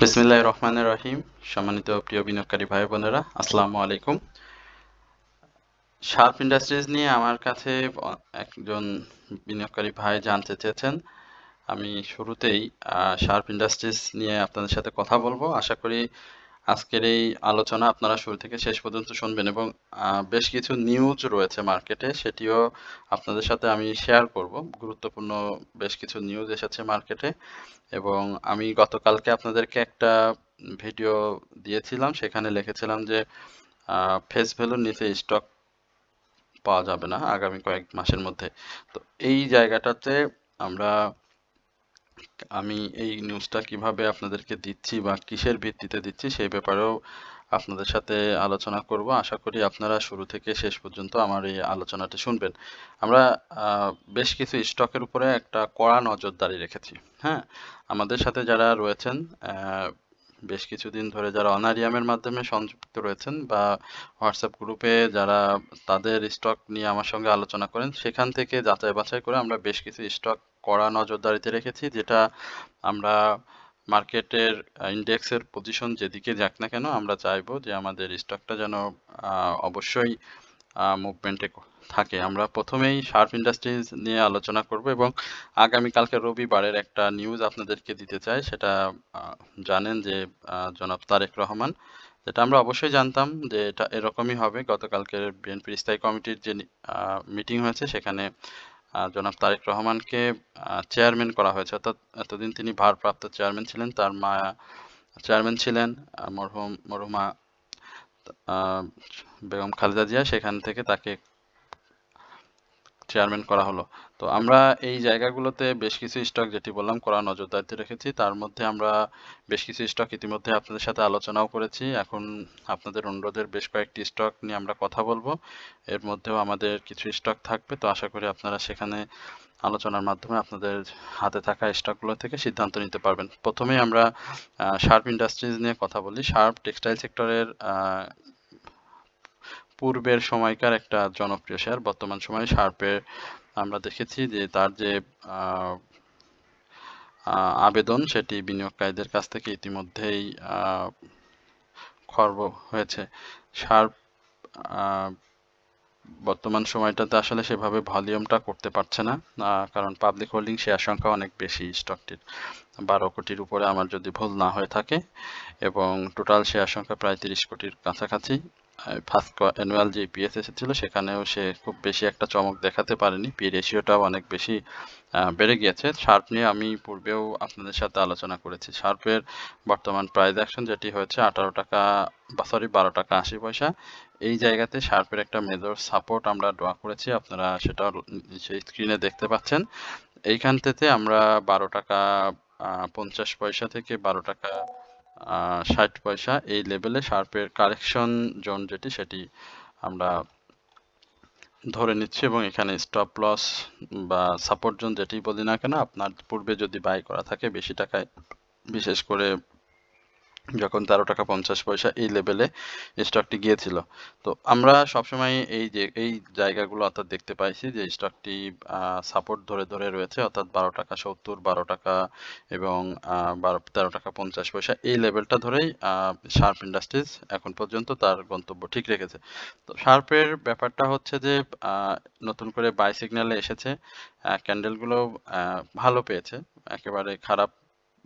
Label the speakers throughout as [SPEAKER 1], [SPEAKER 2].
[SPEAKER 1] বিসমিল্লাহির রহমানির রহিম। সম্মানিত প্রিয় বিনিয়োগকারী ভাই বোনেরা, আসসালামু আলাইকুম। শার্প ইন্ডাস্ট্রিজ নিয়ে আমার কাছে একজন বিনিয়োগকারী ভাই জানতে চেয়েছেন। আমি শুরুতেই শার্প ইন্ডাস্ট্রিজ নিয়ে আপনাদের সাথে কথা বলবো। আশা করি আজকের এই আলোচনা আপনারা শুরু থেকে শেষ পর্যন্ত শুনবেন এবং বেশ কিছু নিউজ রয়েছে মার্কেটে, সেটিও আপনাদের সাথে আমি শেয়ার করব। গুরুত্বপূর্ণ বেশ কিছু নিউজ এসেছে মার্কেটে এবং আমি গতকালকে আপনাদেরকে একটা ভিডিও দিয়েছিলাম, সেখানে লিখেছিলাম যে ফেস ভ্যালুর নিচে স্টক পাওয়া যাবে না আগামী কয়েক মাসের মধ্যে। তো এই জায়গাটাতে আমি এই নিউজটা কিভাবে আপনাদেরকে দিচ্ছি বা কিসের ভিত্তিতে দিচ্ছি সেই ব্যাপারেও আপনাদের সাথে আলোচনা করব। আশা করি আপনারা শুরু থেকে শেষ পর্যন্ত আমার এই আলোচনাটি শুনবেন। আমরা বেশ কিছু স্টকের উপরে একটা কড়া নজরদারি রেখেছি। হ্যাঁ, আমাদের সাথে যারা রয়েছেন বেশ কিছুদিন ধরে, যারা অনারিয়ামের মাধ্যমে সংযুক্ত রয়েছেন বা হোয়াটসঅ্যাপ গ্রুপে যারা তাদের স্টক নিয়ে আমার সঙ্গে আলোচনা করেন, সেখান থেকে যাচাই বাছাই করে আমরা বেশ কিছু স্টক কড়া নজরদারিতে রেখেছি, যেটা আমরা মার্কেটের ইন্ডেক্সের পজিশন যেদিকে যাক না কেন, আমরা চাইবো যে আমাদের স্টকটা যেন অবশ্যই মুভমেন্টে থাকে। আমরা প্রথমেই শার্প ইন্ডাস্ট্রিজ নিয়ে আলোচনা করব এবং আগামীকালকে রবিবারের একটা নিউজ আপনাদেরকে দিতে চাই। সেটা জানেন যে জনাব তারেক রহমান, যেটা আমরা অবশ্যই জানতাম যে এটা এরকমই হবে। গতকালকের বিএনপির স্থায়ী কমিটির যে মিটিং হয়েছে, সেখানে জনাব তারেক রহমানকে চেয়ারম্যান করা হয়েছে, অর্থাৎ এতদিন তিনি ভারপ্রাপ্ত চেয়ারম্যান ছিলেন, তার মা চেয়ারম্যান ছিলেন মরহুমা বেগম খালেদা জিয়া, সেখান থেকে তাকে চেয়ারম্যান করা হলো। তো আমরা এই জায়গাগুলোতে বেশ কিছু স্টক, যেটি বললাম, কড়া নজরদারিতে রেখেছি। তার মধ্যে আমরা বেশ কিছু স্টক ইতিমধ্যে আপনাদের সাথে আলোচনাও করেছি। এখন আপনাদের অনুরোধের বেশ কয়েকটি স্টক নিয়ে আমরা কথা বলবো। এর মধ্যেও আমাদের কিছু স্টক থাকবে, তো আশা করি আপনারা সেখানে আলোচনার মাধ্যমে আপনাদের হাতে থাকা স্টকগুলো থেকে সিদ্ধান্ত নিতে পারবেন। প্রথমেই আমরা শার্প ইন্ডাস্ট্রিজ নিয়ে কথা বলি। শার্প টেক্সটাইল সেক্টরের পূর্বের সময়কার একটা জনপ্রিয় শেয়ার। বর্তমান সময়ে শার্পের আমরা দেখেছি যে তার যে আবেদন, সেটি বিনিয়োগকারীদের কাছ থেকে ইতিমধ্যেই খর্ব হয়েছে। শার্প বর্তমান সময়টাতে আসলে সেভাবে ভলিউমটা করতে পারছে না, কারণ পাবলিক হোল্ডিং শেয়ার সংখ্যা অনেক বেশি স্টকটির, 12 কোটির উপরে আমার যদি ভুল না হয়ে থাকে, এবং টোটাল শেয়ার সংখ্যা প্রায় 30 কোটির কাছাকাছি। ফার্স্ট অ্যানুয়াল যে পিএস এসেছিল, সেখানেও সে খুব বেশি একটা চমক দেখাতে পারেনি, পি রেশিওটাও অনেক বেশি বেড়ে গিয়েছে। শার্প নিয়ে আমি পূর্বেও আপনাদের সাথে আলোচনা করেছি। শার্পের বর্তমান প্রাইস অ্যাকশন যেটি হয়েছে 18 টাকা, 12 টাকা 80 পয়সা। এই জায়গাতে শার্পের একটা মেজর সাপোর্ট আমরা ড্র করেছি, আপনারা সেটা সেই স্ক্রিনে দেখতে পাচ্ছেন। এইখান থেকে আমরা 12 টাকা 50 পয়সা থেকে 12 টাকা 60 পয়সা এই লেভেলে শার্পের কারেকশন জোন যেটি, সেটি আমরা ধরে নিচ্ছি এবং এখানে স্টপ লস বা সাপোর্ট জোন যেটি বলি না কেন, আপনার পূর্বে যদি বাই করা থাকে বেশি টাকায়, বিশেষ করে যখন 13 টাকা 50 পয়সা এই লেভেলে স্টকটি গিয়েছিল, তো আমরা সবসময় এই জায়গাগুলো অর্থাৎ দেখতে পাইছি যে স্টকটি সাপোর্ট ধরে ধরে রয়েছে, অর্থাৎ 12 টাকা 70, 12 টাকা এবং 13 টাকা 50 পয়সা এই লেভেলটা ধরেই শার্প ইন্ডাস্ট্রিজ এখন পর্যন্ত তার গন্তব্য ঠিক রেখেছে। তো শার্পের ব্যাপারটা হচ্ছে যে নতুন করে বাই সিগন্যালে এসেছে, ক্যান্ডেলগুলো ভালো পেয়েছে, একেবারে খারাপ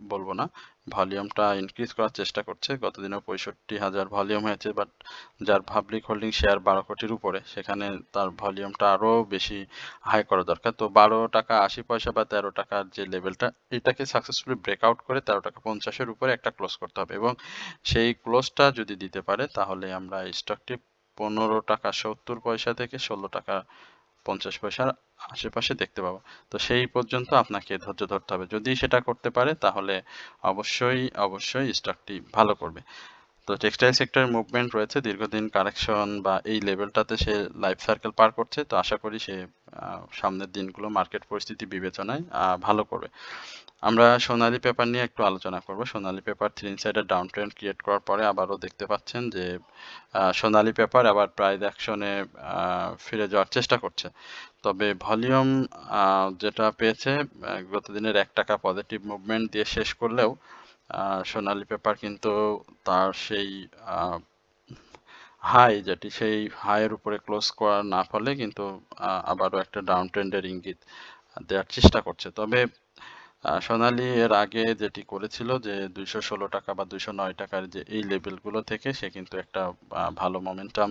[SPEAKER 1] বলবো না। ভলিউমটা ইনক্রিজ করার চেষ্টা করছে, গতদিনও 65,000 ভলিউম হয়েছে, বাট যার পাবলিক হোল্ডিং শেয়ার 12 কোটির উপরে, সেখানে তার ভলিউমটা আরও বেশি হাই করা দরকার। তো 12 টাকা 80 পয়সা বা 13 টাকার যে লেভেলটা, এটাকে সাকসেসফুলি ব্রেকআউট করে 13 টাকা 50-এর উপরে একটা ক্লোজ করতে হবে, এবং সেই ক্লোজটা যদি দিতে পারে তাহলে আমরা স্টকটি 15 টাকা 70 পয়সা থেকে 16 টাকা 50 পয়সার আশেপাশে দেখতে পাবো। তো সেই পর্যন্ত আপনাকে ধৈর্য ধরতে হবে। যদি সেটা করতে পারে তাহলে অবশ্যই অবশ্যই স্টকটি ভালো করবে। তো টেক্সটাইল সেক্টরের মুভমেন্ট রয়েছে, দীর্ঘদিন কারেকশন বা এই লেভেলটাতে সে লাইফ সার্কেল পার করছে, তো আশা করি সে সামনের দিনগুলো মার্কেট পরিস্থিতি বিবেচনায় ভালো করবে। আমরা সোনালী পেপার নিয়ে একটু আলোচনা করব। সোনালী পেপার 3 ইনসাইডের ডাউন ট্রেন্ড ক্রিয়েট করার পরে আবারও দেখতে পাচ্ছেন যে সোনালী পেপার আবার প্রাইস অ্যাকশনে ফিরে যাওয়ার চেষ্টা করছে, তবে ভলিউম যেটা পেয়েছে গত দিনের 1 টাকা পজিটিভ মুভমেন্ট দিয়ে শেষ করলেও সোনালী পেপার কিন্তু তার সেই হাই যেটি সেই হাইয়ের উপরে ক্লোজ করার না ফলে কিন্তু আবারও একটা ডাউন ট্রেন্ডের ইঙ্গিত দেওয়ার চেষ্টা করছে। তবে সোনালী এর আগে যেটি করেছিল যে 216 টাকা বা 209 টাকার যে এই লেভেলগুলো থেকে সে কিন্তু একটা ভালো মোমেন্টাম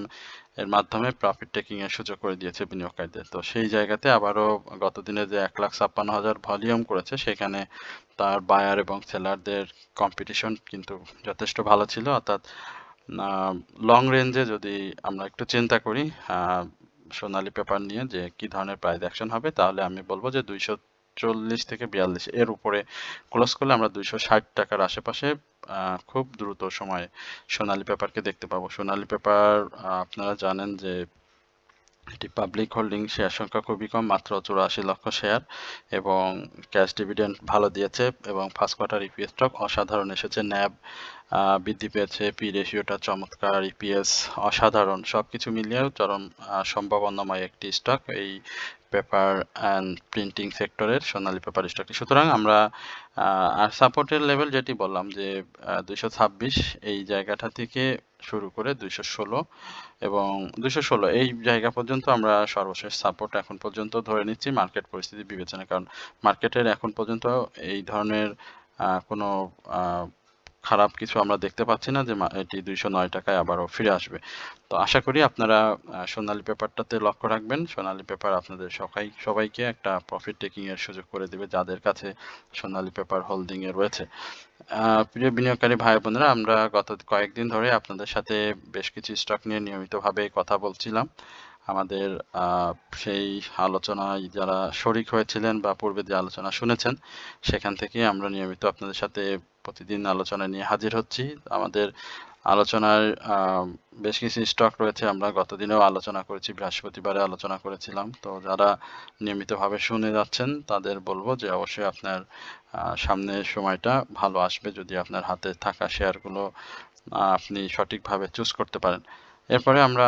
[SPEAKER 1] এর মাধ্যমে প্রফিট টেকিং এর সুযোগ করে দিয়েছে বিনিয়োগকারীদের। তো সেই জায়গাতে আবারও গত দিনে যে 1,56,000 ভলিউম করেছে সেখানে তার বায়ার এবং সেলারদের কম্পিটিশন কিন্তু যথেষ্ট ভালো ছিল। অর্থাৎ লং রেঞ্জে যদি আমরা একটু চিন্তা করি সোনালী পেপার নিয়ে যে কি ধরনের প্রাইস অ্যাকশন হবে, তাহলে আমি বলবো যে 240 থেকে 42 এর উপরে ক্লোজ করলে আমরা 260 টাকার আশেপাশে খুব দ্রুত সময়ে সোনালী পেপারকে দেখতে পাবো। সোনালী পেপার আপনারা জানেন যে এটি পাবলিক হোল্ডিং শেয়ার সংখ্যা খুবই কম, মাত্র 84 লক্ষ শেয়ার, এবং ক্যাশ ডিভিডেন্ড ভালো দিয়েছে এবং ফার্স্ট কোয়ার্টার ইপিএস স্টক অসাধারণ এসেছে। ন্যাব বৃদ্ধি পেয়েছে, পি রেশিওটা চমৎকার, ইপিএস অসাধারণ, সবকিছু মিলিয়েও চরম সম্ভাবনাময় একটি স্টক এই পেপার অ্যান্ড প্রিন্টিং সেক্টরের সোনালী পেপার স্টকটি। সুতরাং আমরা আর সাপোর্টের লেভেল যেটি বললাম যে 226 এই জায়গাটা থেকে শুরু করে 216 এবং 216 এই জায়গা পর্যন্ত আমরা সর্বশেষ সাপোর্ট এখন পর্যন্ত ধরে নিচ্ছি মার্কেট পরিস্থিতি বিবেচনায়। কারণ মার্কেটের এখন পর্যন্ত এই ধরনের কোনো খারাপ কিছু আমরা দেখতে পাচ্ছি না যে এটি 209 টাকায় আবারও ফিরে আসবে। তো আশা করি আপনারা সোনালী পেপারটাতে লক্ষ্য রাখবেন। সোনালী পেপার আপনাদের সবাইকে একটা প্রফিট টেকিং এর সুযোগ করে দিবে যাদের কাছে সোনালী পেপার হোল্ডিং এ রয়েছে। প্রিয় বিনিয়োগকারী ভাই বোনেরা, আমরা গত কয়েকদিন ধরে আপনাদের সাথে বেশ কিছু স্টক নিয়ে নিয়মিতভাবে কথা বলছিলাম। আমাদের সেই আলোচনায় যারা শরিক হয়েছিলেন বা পূর্বে যে আলোচনা শুনেছেন সেখান থেকে আমরা নিয়মিত আপনাদের সাথে প্রতিদিন আলোচনা নিয়ে হাজির হচ্ছি। আমাদের আলোচনার বেশ কিছু স্টক রয়েছে, আমরা গতদিনেও আলোচনা করেছি, বৃহস্পতিবারে আলোচনা করেছিলাম। তো যারা নিয়মিতভাবে শুনে যাচ্ছেন তাদের বলবো যে অবশ্যই আপনার সামনের সময়টা ভালো আসবে যদি আপনার হাতে থাকা শেয়ারগুলো আপনি সঠিকভাবে চুজ করতে পারেন। এরপরে আমরা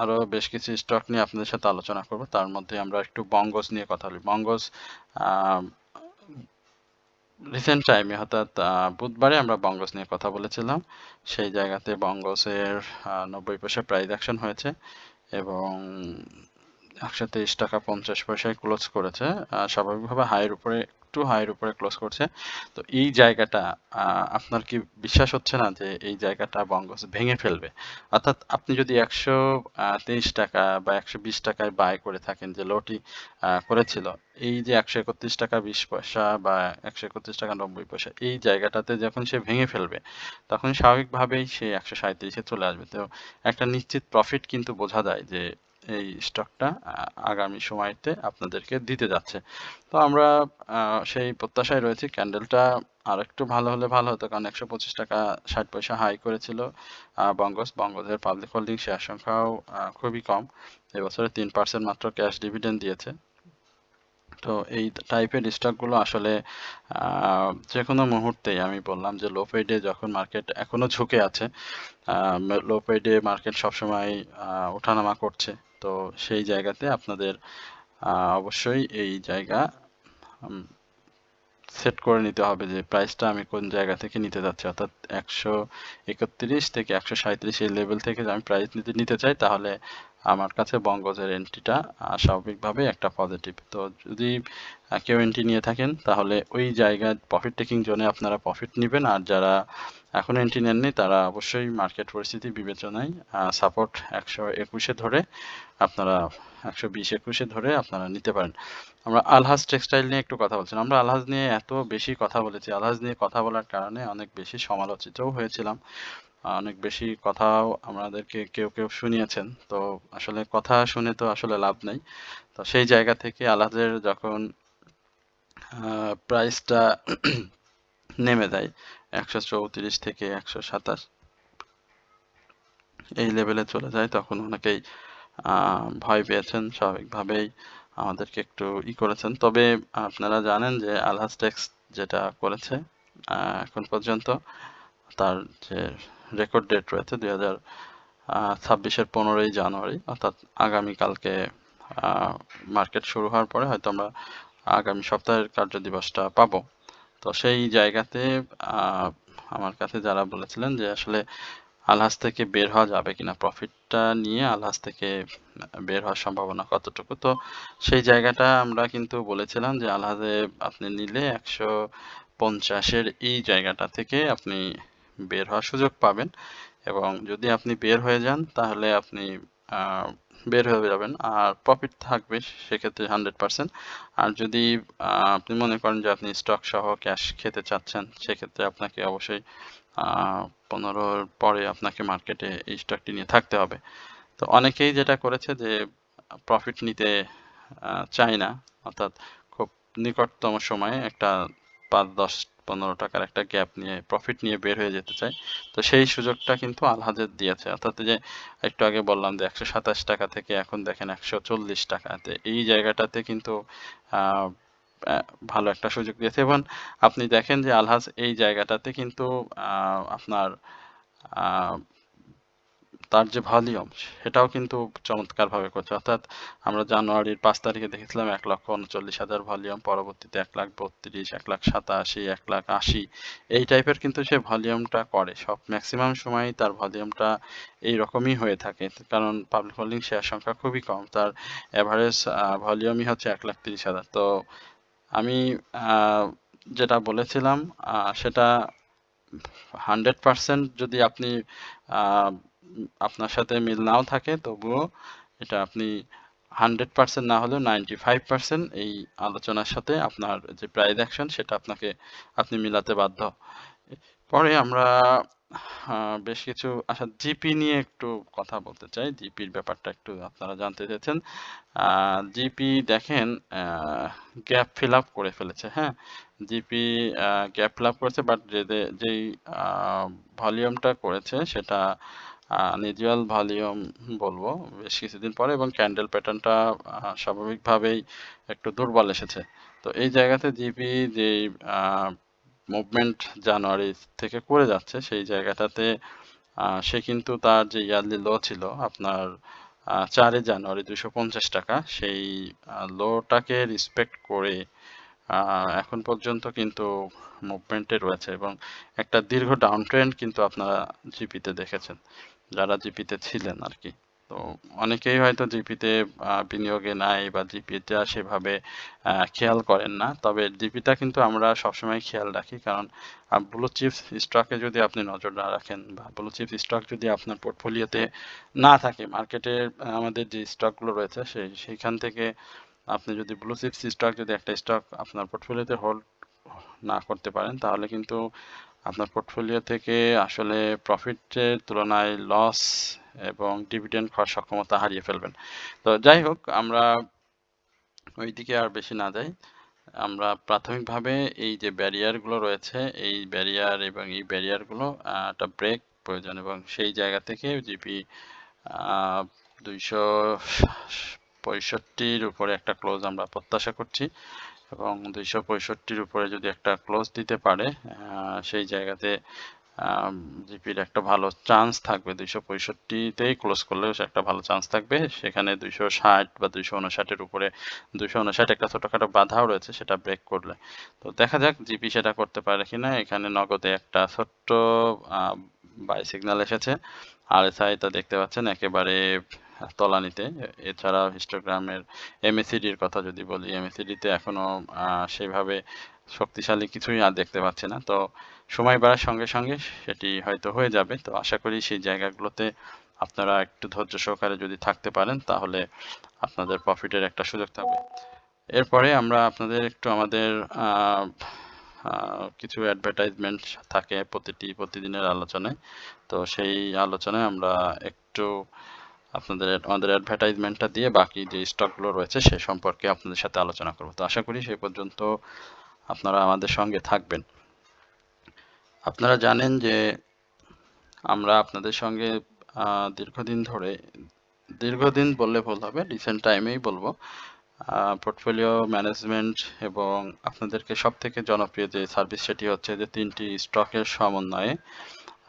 [SPEAKER 1] আরো বেশ কিছু স্টক নিয়ে আপনাদের সাথে আলোচনা করব। তার মধ্যে আমরা একটু বঙ্গজ নিয়ে কথা বলি। বঙ্গজ রিসেন্ট টাইমে অর্থাৎ বুধবারে আমরা বঙ্গজ নিয়ে কথা বলেছিলাম। সেই জায়গাতে বঙ্গজের 90 পয়সা প্রাইস অ্যাকশন হয়েছে এবং 123 টাকা 50 পয়সায় ক্লোজ করেছে। স্বাভাবিকভাবে হাইয়ের উপরে ক্লোজ করছে। তো এই জায়গাটা আপনার কি বিশ্বাস হচ্ছে না যে এই জায়গাটা বঙ্গজ ভেঙে ফেলবে? অর্থাৎ আপনি যদি 123 টাকা বা 120 টাকায় বাই করে থাকেন, যে লোটি করেছিল, এই যে 131 টাকা 20 পয়সা বা 131 টাকা 90 পয়সা, এই জায়গাটাতে যখন সে ভেঙে ফেলবে তখন স্বাভাবিকভাবেই সে 137-এ চলে আসবে। তো একটা নিশ্চিত প্রফিট কিন্তু বোঝা যায় যে এই স্টকটা আগামী সময়তে আপনাদেরকে দিতে যাচ্ছে। তো আমরা সেই প্রত্যাশায় রয়েছি। ক্যান্ডেলটা আর একটু ভালো হলে ভালো হতো, কারণ 125 টাকা 60 পয়সা হাই করেছিল বঙ্গজের পাবলিক হোল্ডিং শেয়ার সংখ্যাও খুবই কম। এবছরে 3% মাত্র ক্যাশ ডিভিডেন্ড দিয়েছে। তো এই টাইপের স্টকগুলো আসলে যে কোনো মুহূর্তেই, আমি বললাম যে লো পেইডে যখন মার্কেট এখনো ঝুঁকে আছে, লো পেইডে মার্কেট সবসময় ওঠানামা করছে। তো সেই জায়গাতে আপনাদের অবশ্যই এই জায়গা সেট করে নিতে হবে যে প্রাইসটা আমি কোন জায়গা থেকে নিতে যাচ্ছি। অর্থাৎ 131 থেকে 137 এই লেভেল থেকে আমি প্রাইস নিতে চাই, তাহলে আমার কাছে বঙ্গজের এন্ট্রিটা স্বাভাবিকভাবে একটা পজিটিভ। তো যদি কেউ এন্ট্রি নিয়ে থাকেন তাহলে ওই জায়গায় প্রফিট টেকিং জোনে আপনারা প্রফিট নেবেন, আর যারা এখন এন্ট্রি নেননি তারা অবশ্যই মার্কেট পরিস্থিতি বিবেচনায় সাপোর্ট 121-এ ধরে আপনারা 120-21-এ ধরে আপনারা নিতে পারেন। আমরা আলহাজ টেক্সটাইল নিয়ে একটু কথা বলছিলাম। আমরা আলহাজ নিয়ে এত বেশি কথা বলেছি, আলহাজ নিয়ে কথা বলার কারণে অনেক বেশি সমালোচিতও হয়েছিলাম, অনেক বেশি কথাও আমাদেরকে কেউ শুনিয়েছেন। তো আসলে কথা শুনে তো আসলে লাভ নেই। তো সেই জায়গা থেকে আলহাজের যখন প্রাইসটা নেমে যায় 134 থেকে 127 এই লেভেলে চলে যায়, তখন অনেকেই ভয় পেয়েছেন, স্বাভাবিকভাবেই আমাদেরকে একটু করেছেন। তবে আপনারা জানেন যে আলহাজ টেক্স যেটা করেছে এখন পর্যন্ত, তার যে রেকর্ড ডেট রয়েছে 2026-এর 15ই জানুয়ারি, অর্থাৎ আগামীকালকে মার্কেট শুরু হওয়ার পরে হয়তো আমরা আগামী সপ্তাহের কার্যদিবসটা পাবো। তো সেই জায়গাতে আমার কাছে যারা বলেছিলেন যে আসলে আলহাজ থেকে বের হওয়া যাবে কিনা, প্রফিটটা নিয়ে আলহাজ থেকে বের হওয়ার সম্ভাবনা কতটুকু। তো সেই জায়গাটা আমরা কিন্তু বলেছিলাম যে আলহাজে আপনি নিলে 150-এর এই জায়গাটা থেকে আপনি বের হওয়ার সুযোগ পাবেন, এবং যদি আপনি বের হয়ে যান তাহলে আপনি বের হয়ে যাবেন আর প্রফিট থাকবে সেক্ষেত্রে 100%। আর যদি আপনি মনে করেন যে আপনি স্টক সহ ক্যাশ খেতে চাচ্ছেন, সেক্ষেত্রে আপনাকে অবশ্যই 15-র পরে আপনাকে মার্কেটে এই স্টকটি নিয়ে থাকতে হবে। তো অনেকেই যেটা করেছে যে প্রফিট নিতে চায় না, অর্থাৎ খুব নিকটতম সময়ে একটা 5, 10, 15 টাকার একটা গ্যাপ নিয়ে প্রফিট নিয়ে বের হয়ে যেতে চায়। তো সেই সুযোগটা কিন্তু আলহাজের দিয়েছে, অর্থাৎ যে একটু আগে বললাম যে 127 টাকা থেকে এখন দেখেন 140 টাকাতে, এই জায়গাটাতে কিন্তু আহ, ভালো একটা সুযোগ দিয়েছে। এবং আপনি দেখেন যে আলহাজ এই জায়গাটাতে কিন্তু আপনার তার যে ভলিউম সেটাও কিন্তু চমৎকারভাবে করছে, অর্থাৎ আমরা জানুয়ারির 5 তারিখে দেখেছিলাম 1,39,000 ভলিউম, পরবর্তীতে 1,32,000, 1,87,000, 1,80,000 এই টাইপের কিন্তু সে ভলিউমটা করে। সব ম্যাক্সিমাম সময়ই তার ভলিউমটা এইরকমই হয়ে থাকে, কারণ পাবলিক হোল্ডিং শেয়ার সংখ্যা খুবই কম, তার অ্যাভারেজ ভলিউমই হচ্ছে 1,30,000। তো আমি যেটা বলেছিলাম সেটা 100% যদি আপনি আপনার সাথে মিল নাও থাকে, তবুও এটা আপনি 100% না হলেও 95% এই আলোচনার সাথে আপনার যে প্রাইস অ্যাকশন সেটা আপনি মিলাতে বাধ্য। পরে আমরা বেশ কিছু জিপি নিয়ে একটু কথা বলতে চাই। জিপির ব্যাপারটা একটু আপনারা জানতে চেয়েছেন। জিপি দেখেন গ্যাপ ফিল আপ করে ফেলেছে, হ্যাঁ, জিপি গ্যাপ ফিল আপ করেছে, বাট যেই ভলিউমটা করেছে সেটা আনইউজুয়াল ভলিউম বলবো বেশ কিছুদিন পরে, এবং ক্যান্ডেল প্যাটার্নটা স্বাভাবিকভাবেই একটু দুর্বল এসেছে। তো এই জায়গাতে জিপি যে মুভমেন্ট জানুয়ারি থেকে করে যাচ্ছে, সেই জায়গাটাতে সে কিন্তু তার যে ইয়ারলি লো ছিল আপনার 4 জানুয়ারি 250 টাকা, সেই লোটাকে রেসপেক্ট করে এখন পর্যন্ত কিন্তু মুভমেন্টে রয়েছে, এবং একটা দীর্ঘ ডাউন ট্রেন্ড কিন্তু আপনারা জিপিতে দেখেছেন যারা জিপিতে ছিলেন আর কি। তো অনেকেই হয়তো জিপিতে বিনিয়োগে নাই বা জিপিটা সেভাবে খেয়াল করেন না, তবে জিপিটা কিন্তু আমরা সবসময় খেয়াল রাখি, কারণ ব্লু চিপস স্টকে যদি আপনি নজর না রাখেন বা ব্লু চিপস স্টক যদি আপনার পোর্টফোলিওতে না থাকে, মার্কেটে আমাদের যে স্টকগুলো রয়েছে সেইখান থেকে আপনি যদি ব্লু চিপস স্টক যদি একটা স্টক আপনার পোর্টফোলিওতে হোল্ড না করতে পারেন, তাহলে কিন্তু আপনার পোর্টফোলিও থেকে আসলে প্রফিটের তুলনায় লস এবং ডিভিডেন্ড খাওয়ার সক্ষমতা হারিয়ে ফেলবেন। তো যাই হোক, আমরা ওই দিকে আর বেশি না যাই। আমরা প্রাথমিকভাবে এই যে ব্যারিয়ারগুলো রয়েছে, এই ব্যারিয়ার এবং এই ব্যারিয়ারগুলো একটা ব্রেক প্রয়োজন, এবং সেই জায়গা থেকে জিপি 265-র উপরে একটা ক্লোজ আমরা প্রত্যাশা করছি, এবং 265-র উপরে যদি একটা ক্লোজ দিতে পারে সেই জায়গাতে জিপির একটা ভালো চান্স থাকবে। 265-তেই ক্লোজ করলেও একটা ভালো চান্স থাকবে, সেখানে 260 বা 259-এর উপরে 259 একটা ছোটখাটো বাধাও রয়েছে সেটা ব্রেক করলে। তো দেখা যাক জিপি সেটা করতে পারে কিনা। এখানে নগদে একটা ছোট্ট বাই সিগন্যাল এসেছে, আরএসআই তা দেখতে পাচ্ছেন একেবারে তলানিতে। এছাড়া হিস্টোগ্রামের এমএসিডির কথা যদি বলি, এমএসিডিতে এখনো সেভাবে শক্তিশালী কিছুই আর দেখতে পাচ্ছি না। তো সময় বাড়ার সঙ্গে সঙ্গে সেটি হয়তো হয়ে যাবে। তো আশা করি সেই জায়গাগুলোতে আপনারা একটু ধৈর্য সহকারে যদি থাকতে পারেন, তাহলে আপনাদের প্রফিটের একটা সুযোগ থাকবে। এরপরে আমরা আপনাদের একটু আমাদের কিছু অ্যাডভার্টাইজমেন্ট থাকে প্রতিদিনের আলোচনায়। তো সেই আলোচনায় আমরা একটু আমাদের অ্যাডভার্টাইজমেন্টটা দিয়ে বাকি যে স্টকগুলো রয়েছে সে সম্পর্কে আপনাদের সাথে আলোচনা করব। তো আশা করি সেই পর্যন্ত আপনারা আমাদের সঙ্গে থাকবেন। আপনারা জানেন যে আমরা আপনাদের সঙ্গে দীর্ঘদিন বললে ভুল হবে, রিসেন্ট টাইমেই বলবো, পোর্টফোলিও ম্যানেজমেন্ট এবং আপনাদেরকে সবথেকে জনপ্রিয় যে সার্ভিস সেটি হচ্ছে যে 3টি স্টকের সমন্বয়ে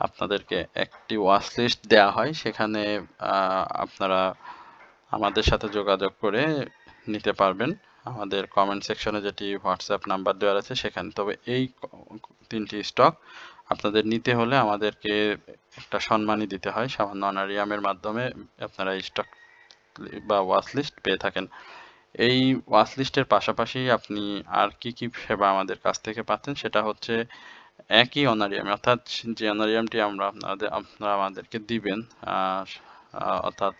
[SPEAKER 1] আপনাদেরকে একটি ওয়াচ লিস্ট দেওয়া হয়, সেখানে আপনারা আমাদের সাথে যোগাযোগ করে নিতে পারবেন আমাদের কমেন্ট সেকশনে যেটি হোয়াটসঅ্যাপ নাম্বার দেওয়া আছে সেখানে। তবে এই 3টি স্টক আপনাদের নিতে হলে আমাদেরকে একটা সম্মানী দিতে হয়, সামান্য অনারিয়ামের মাধ্যমে আপনারা স্টক বা ওয়াচ লিস্ট পেয়ে থাকেন। এই ওয়াচ লিস্টের পাশাপাশি আপনি আর কি কি সেবা আমাদের কাছ থেকে পাচ্ছেন সেটা হচ্ছে একই অনারিয়ামে, অর্থাৎ যে অনারিয়ামটি আপনারা আমাদেরকে দিবেন অর্থাৎ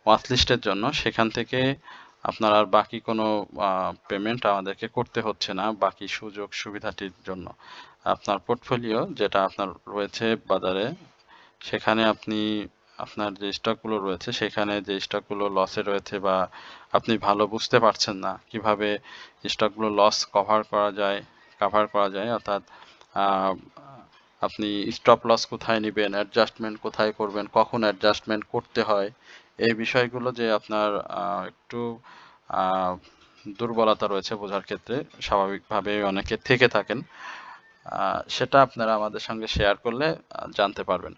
[SPEAKER 1] ওয়াচ লিস্টের জন্য, সেখান থেকে আপনার আর বাকি কোনো পেমেন্ট আমাদেরকে করতে হচ্ছে না বাকি সুযোগ সুবিধাটির জন্য। আপনার পোর্টফোলিও যেটা আপনার রয়েছে বাজারে, সেখানে আপনি আপনার যে স্টকগুলো রয়েছে সেখানে যে স্টকগুলো লসে রয়েছে বা আপনি ভালো বুঝতে পারছেন না কিভাবে স্টকগুলো লস কাভার করা যায় অর্থাৎ আপনি স্টপ লস কোথায় নেবেন, অ্যাডজাস্টমেন্ট কোথায় করবেন, কখন অ্যাডজাস্টমেন্ট করতে হয়, এই বিষয়গুলো যে আপনার একটু দুর্বলতা রয়েছে বোঝার ক্ষেত্রে, স্বাভাবিকভাবে অনেকে থেকে থাকেন, সেটা আপনারা আমাদের সঙ্গে শেয়ার করলে জানতে পারবেন।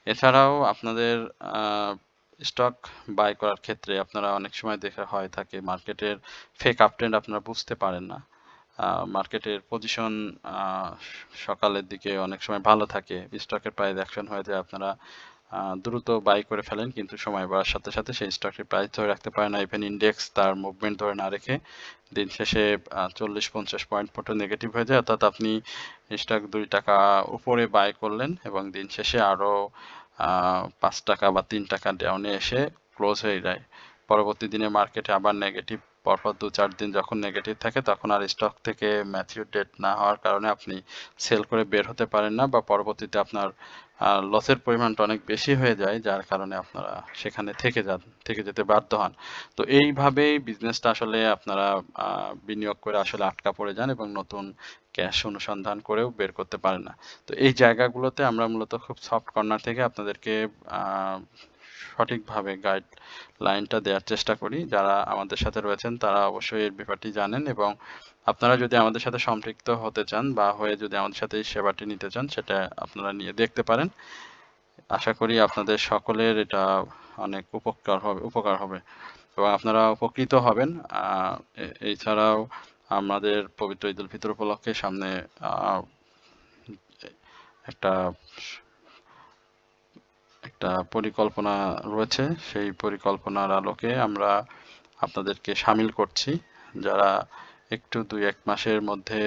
[SPEAKER 1] এছাড়াও আপনাদের স্টক বাই করার ক্ষেত্রে আপনারা অনেক সময় দেখা হয় থাকে মার্কেটের ফেক আপট্রেন্ড আপনারা বুঝতে পারেন না। মার্কেটের পজিশন সকালের দিকে অনেক সময় ভালো থাকে, স্টকের প্রাইস অ্যাকশন হয়ে যায়, আপনারা দ্রুত বাই করে ফেলেন, কিন্তু সময় বাড়ার সাথে সাথে সেই স্টকের প্রাইস ধরে রাখতে পারে না, ইভেন ইন্ডেক্স তার মুভমেন্ট ধরে না রেখে দিন শেষে 40-50 পয়েন্ট পর্যন্ত নেগেটিভ হয়ে যায়, অর্থাৎ আপনি স্টক 2 টাকা উপরে বাই করলেন এবং দিন শেষে আরও 5 টাকা বা 3 টাকা ডাউনে এসে ক্লোজ হয়ে যায়। পরবর্তী দিনে মার্কেটে আবার নেগেটিভ, পরপর 2-4 দিন যখন নেগেটিভ থাকে তখন আর স্টক থেকে ম্যাচিউর ডেট না হওয়ার কারণে আপনি সেল করে বের হতে পারেন না, বা পরবর্তীতে আপনার লসের পরিমাণটা অনেক বেশি হয়ে যায়, যার কারণে আপনারা সেখানে থেকে যেতে বাধ্য হন। তো এইভাবেই বিজনেসটা আসলে আপনারা বিনিয়োগ করে আসলে আটকা পড়ে যান এবং নতুন ক্যাশ অনুসন্ধান করেও বের করতে পারেন না। তো এই জায়গাগুলোতে আমরা মূলত খুব সফট কর্নার থেকে আপনাদেরকে সঠিকভাবে গাইডলাইনটা দেওয়ার চেষ্টা করি। যারা আমাদের সাথে রয়েছেন তারা অবশ্যই এর ব্যাপারটি জানেন, এবং আপনারা যদি আমাদের সাথে সম্পৃক্ত হতে চান বা হয়ে যদি আমাদের সাথে এই সেবাটি নিতে চান, সেটা আপনারা নিয়ে দেখতে পারেন। আশা করি আপনাদের সকলের এটা অনেক উপকার হবে এবং আপনারা উপকৃত হবেন। এছাড়াও আমাদের পবিত্র ঈদুল ফিতর উপলক্ষে সামনে একটা একটা পরিকল্পনা রয়েছে, সেই পরিকল্পনার আলোকে আমরা আপনাদেরকে সামিল করছি। যারা একটু 2-1 মাসের মধ্যে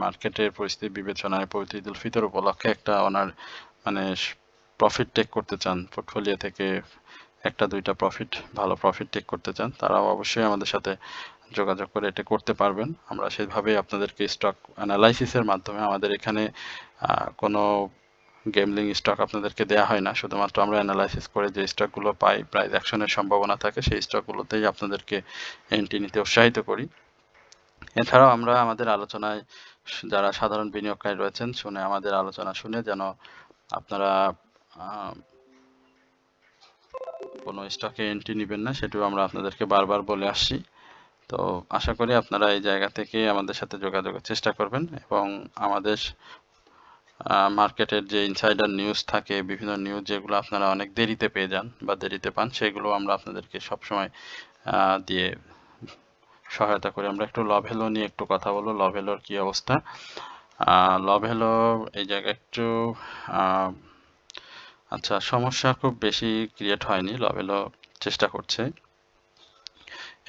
[SPEAKER 1] মার্কেটের পরিস্থিতি বিবেচনায় পবিত্র ঈদুল ফিতর উপলক্ষে একটা প্রফিট টেক করতে চান, পোর্টফোলিও থেকে 1-2টা ভালো প্রফিট টেক করতে চান, তারাও অবশ্যই আমাদের সাথে যোগাযোগ করে এটা করতে পারবেন। আমরা সেভাবেই আপনাদেরকে স্টক অ্যানালাইসিসের মাধ্যমে, আমাদের এখানে কোনো গেমলিং স্টক আপনাদেরকে দেয়া হয় না, শুধুমাত্র আমরা অ্যানালাইসিস করে যে স্টকগুলো পাই প্রাইস অ্যাকশনের সম্ভাবনা থাকে সেই স্টকগুলোতেই আপনাদেরকে এন্ট্রি নিতে উৎসাহিত করি। এছাড়াও আমরা আমাদের আলোচনায় যারা সাধারণ বিনিয়োগকারী রয়েছেন আমাদের আলোচনা শুনে যেন আপনারা কোনো স্টকে এন্ট্রি নেবেন না, সেটাও আমরা আপনাদেরকে বারবার বলে আসছি। তো আশা করি আপনারা এই জায়গা থেকে আমাদের সাথে যোগাযোগের চেষ্টা করবেন এবং আমাদের মার্কেটের যে ইনসাইডার নিউজ থাকে, বিভিন্ন নিউজ যেগুলো আপনারা অনেক দেরিতে পেয়ে যান বা দেরিতে পান, সেগুলো আমরা আপনাদেরকে সবসময় দিয়ে সহায়তা করি। আমরা একটু লভেলো নিয়ে একটু কথা বলবো, লভেলোর কি অবস্থা। লভেলো এই জায়গায় একটু আচ্ছা, সমস্যা খুব বেশি ক্রিয়েট হয়নি, লভেলো চেষ্টা করছে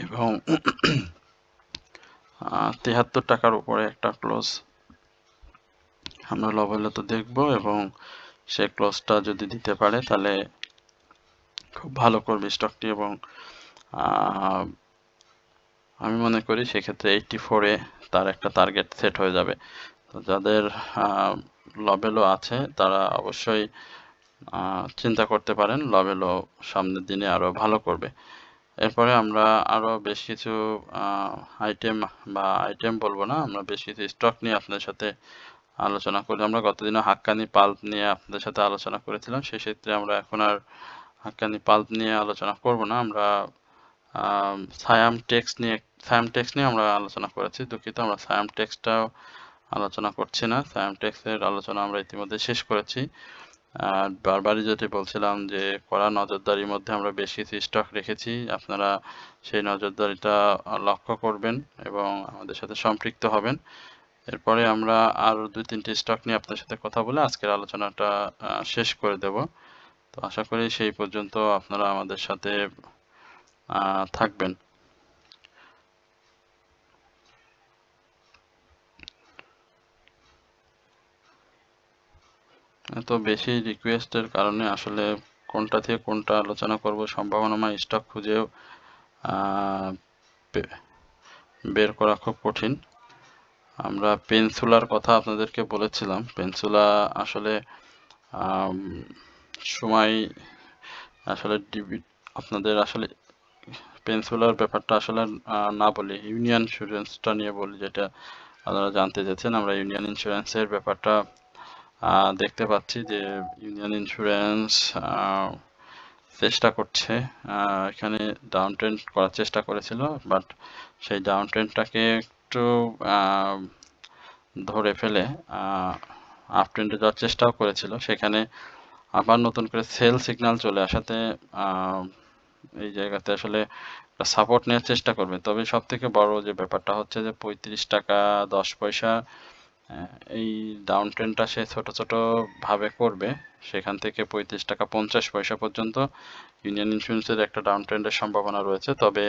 [SPEAKER 1] এবং 73 টাকার উপরে একটা ক্লোজ আমরা লভেলোতে দেখব, এবং সে ক্লোজটা যদি দিতে পারে তাহলে খুব ভালো করবে স্টকটি, এবং আমি মনে করি সেক্ষেত্রে 84-এ তার একটা টার্গেট সেট হয়ে যাবে। তো যাদের লভেলো আছে তারা অবশ্যই চিন্তা করতে পারেন, লভেলো সামনের দিনে আরও ভালো করবে। এরপরে আমরা আরও বেশ কিছু আইটেম বলবো না, আমরা বেশ কিছু স্টক নিয়ে আপনাদের সাথে আলোচনা করি। আমরা গতদিনও হাক্কানি পাল্প নিয়ে আপনাদের সাথে আলোচনা করেছিলাম, সেক্ষেত্রে আমরা এখন আর হাক্কানি পাল্প নিয়ে আলোচনা করব না। আমরা সায়াম টেক্স নিয়ে আমরা আলোচনা করেছি, দুঃখিত, আমরা সায়াম টেক্সটাও আলোচনা করছি না। সায়াম টেক্সের আলোচনা আমরা ইতিমধ্যে শেষ করেছি। আর বারবারই যেটি বলছিলাম যে কড়া নজরদারির মধ্যে আমরা বেশ কিছু স্টক রেখেছি, আপনারা সেই নজরদারিটা লক্ষ্য করবেন এবং আমাদের সাথে সম্পৃক্ত হবেন। এরপরে আমরা আর 2-3টি স্টক নিয়ে আপনার সাথে কথা বলে আজকের আলোচনাটা শেষ করে দেব। তো আশা করি সেই পর্যন্ত আপনারা আমাদের সাথে থাকবেন। এত বেশি রিকোয়েস্টের কারণে আসলে কোনটা থেকে কোনটা আলোচনা করব সম্ভাবনাময় স্টক খুঁজেও বের করা খুব কঠিন। আমরা পেনসুলার কথা আপনাদেরকে বলেছিলাম। পেনসুলা আসলে সময় আসলে আপনাদের আসলে পেনসুলার ব্যাপারটা আসলে না বলি, ইউনিয়ন ইন্স্যুরেন্সটা নিয়ে বলি, যেটা আপনারা জানতে চাচ্ছেন। আমরা ইউনিয়ন ইন্স্যুরেন্সের ব্যাপারটা দেখতে পাচ্ছি যে ইউনিয়ন ইন্স্যুরেন্স চেষ্টা করছে, এখানে ডাউন ট্রেন্ড করার চেষ্টা করেছিল, বাট সেই ডাউন ট্রেন্ডটাকে একটু ধরে ফেলে আপ ট্রেন্ডে যাওয়ার চেষ্টাও করেছিল। সেখানে আবার নতুন করে সেল সিগন্যাল চলে আসাতে এই জায়গাতে আসলে সাপোর্ট নেওয়ার চেষ্টা করবে। তবে সব থেকে বড় যে ব্যাপারটা হচ্ছে যে 35 টাকা 10 পয়সা এই ডাউন ট্রেন্ডটা সে ছোট ছোট ভাবে করবে। সেখান থেকে 35 টাকা 50 পয়সা পর্যন্ত ইউনিয়ন ইন্স্যুরেন্সের একটা ডাউন ট্রেন্ডের সম্ভাবনা রয়েছে। তবে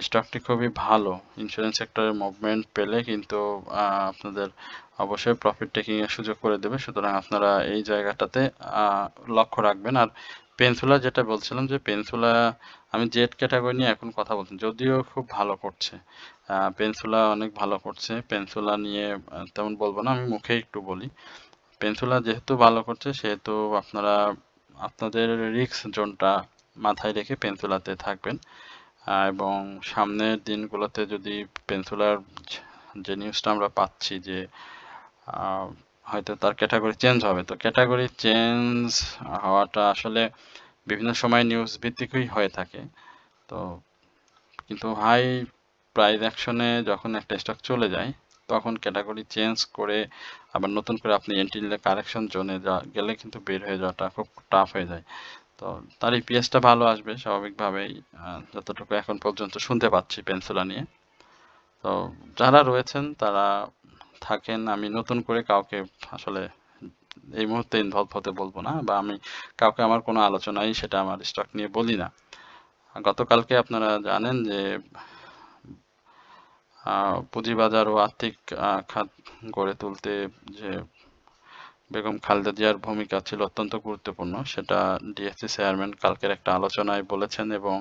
[SPEAKER 1] স্টকটি খুবই ভালো, ইন্স্যুরেন্স সেক্টরের মুভমেন্ট পেলে কিন্তু আপনাদের অবশ্যই প্রফিট টেকিং এর সুযোগ করে দেবে। সুতরাং আপনারা এই জায়গাটাতে লক্ষ্য রাখবেন। আর পেনসুলা যেটা বলছিলাম, যে পেনসুলা আমি জেড ক্যাটাগরি নিয়ে এখন কথা বলছি, যদিও খুব ভালো করছে, পেনসুলা অনেক ভালো করছে। পেনসুলা নিয়ে তেমন বলবো না, আমি মুখে একটু বলি। পেনসুলা যেহেতু ভালো করছে সেহেতু আপনারা আপনাদের রিস্ক জোনটা মাথায় রেখে পেনসুলাতে থাকবেন। এবং সামনের দিনগুলোতে যদি পেনসুলার যে নিউজটা আমরা পাচ্ছি যে হয়তো তার ক্যাটাগরি চেঞ্জ হবে, তো ক্যাটাগরি চেঞ্জ হওয়াটা আসলে বিভিন্ন সময় নিউজ ভিত্তিকই হয়ে থাকে। তো কিন্তু হাই প্রাইস অ্যাকশনে যখন একটা স্টক চলে যায় তখন ক্যাটাগরি চেঞ্জ করে আবার নতুন করে আপনি এন্ট্রি নিলে কারেকশন জোনে গেলে কিন্তু বের হয়ে যাওয়াটা খুব টাফ হয়ে যায়। তো তার ইপিএসটা ভালো আসবে স্বাভাবিকভাবেই, যতটুকু এখন পর্যন্ত শুনতে পাচ্ছি পেনসুলা নিয়ে। তো যারা রয়েছেন তারা থাকেন, আমি নতুন করে কাউকে আসলে এই মুহূর্তে ইনভলভ হতে বলবো না, বা আমি কাউকে আমার কোনো আলোচনাই সেটা আমার স্টক নিয়ে বলি না। গতকালকে আপনারা জানেন যে পুঁজিবাজার ও আর্থিক খাত গড়ে তুলতে যে বেগম খালেদা জিয়ার ভূমিকা ছিল অত্যন্ত গুরুত্বপূর্ণ, সেটা ডিএসসি চেয়ারম্যান কালকের একটা আলোচনায় বলেছেন। এবং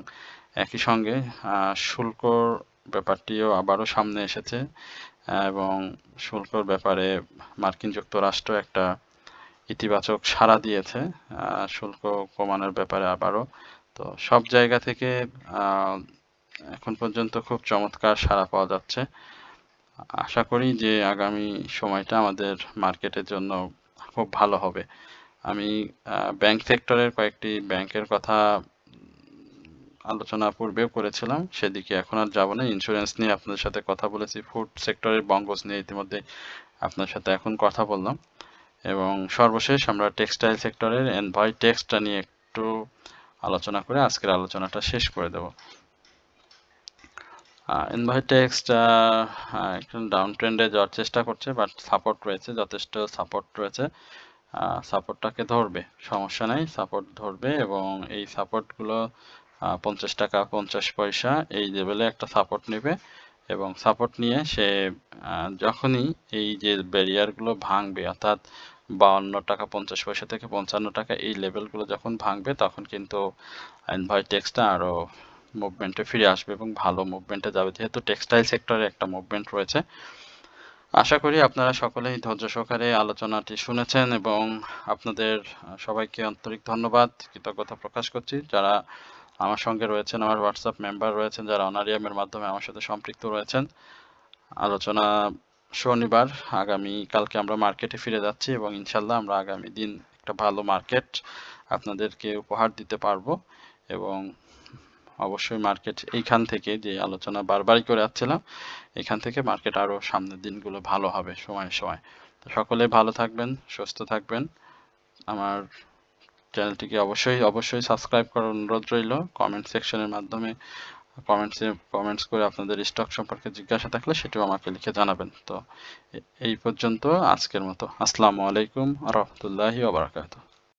[SPEAKER 1] একই সঙ্গে শুল্কর ব্যাপারটিও আবারও সামনে এসেছে, এবং শুল্কর ব্যাপারে মার্কিন যুক্তরাষ্ট্র একটা ইতিবাচক সাড়া দিয়েছে শুল্ক কমানোর ব্যাপারে আবারও। তো সব জায়গা থেকে এখন পর্যন্ত খুব চমৎকার সাড়া পাওয়া যাচ্ছে। আশা করি যে আগামী সময়টা আমাদের মার্কেটের জন্য খুব ভালো হবে। আমি ব্যাংক সেক্টরের কয়েকটি ব্যাংকের কথা আলোচনা পূর্বেও করেছিলাম, সেদিকে এখন আর যাব না। ইন্স্যুরেন্স নিয়ে আপনাদের সাথে কথা বলেছি, ফুড সেক্টরের বঙ্গজ নিয়ে ইতিমধ্যে আপনার সাথে এখন কথা বললাম, এবং সর্বশেষ আমরা টেক্সটাইল সেক্টরের এনভয় টেক্সটা নিয়ে একটু আলোচনা করে আজকের আলোচনাটা শেষ করে দেব। এনভয় টেক্সট একটু ডাউন ট্রেন্ডে যাওয়ার চেষ্টা করছে, বাট সাপোর্ট রয়েছে, যথেষ্ট সাপোর্ট রয়েছে। সাপোর্টটাকে ধরবে, সমস্যা নাই, সাপোর্ট ধরবে। এবং এই সাপোর্টগুলো 50 টাকা 50 পয়সা এই লেভেলে একটা সাপোর্ট নেবে, এবং সাপোর্ট নিয়ে সে যখনই এই যে ব্যারিয়ারগুলো ভাঙবে, অর্থাৎ 52 টাকা 50 পয়সা থেকে 55 টাকা এই লেভেলগুলো যখন ভাঙবে, তখন কিন্তু এনভয় টেক্সটা আরও মুভমেন্টে ফিরে আসবে এবং ভালো মুভমেন্টে যাবে, যেহেতু টেক্সটাইল সেক্টরে একটা মুভমেন্ট রয়েছে। আশা করি আপনারা সকলেই ধৈর্য সহকারে আলোচনাটি শুনেছেন, এবং আপনাদের সবাইকে আন্তরিক ধন্যবাদ, কৃতজ্ঞতা প্রকাশ করছি। যারা আমার সঙ্গে রয়েছেন, আমার হোয়াটসঅ্যাপ মেম্বার রয়েছেন, যারা অনারিয়ামের মাধ্যমে আমার সাথে সম্পৃক্ত রয়েছেন। আলোচনা শনিবার, আগামী কালকে আমরা মার্কেটে ফিরে যাচ্ছি, এবং ইনশাল্লাহ আমরা আগামী দিন একটা ভালো মার্কেট আপনাদেরকে উপহার দিতে পারবো। এবং অবশ্যই মার্কেট এইখান থেকে যে আলোচনা বারবারই করে আসছিলাম, এখান থেকে মার্কেট আরও সামনের দিনগুলো ভালো হবে সময়ে সময়। তো সকলে ভালো থাকবেন, সুস্থ থাকবেন। আমার চ্যানেলটিকে অবশ্যই সাবস্ক্রাইব করার অনুরোধ রইল। কমেন্ট সেকশনের মাধ্যমে কমেন্টস করে আপনাদের স্টক সম্পর্কে জিজ্ঞাসা থাকলে সেটাও আমাকে লিখে জানাবেন। তো এই পর্যন্ত আজকের মতো। আসসালামু আলাইকুম ওয়া রাহমাতুল্লাহি ওয়া বারাকাতুহু।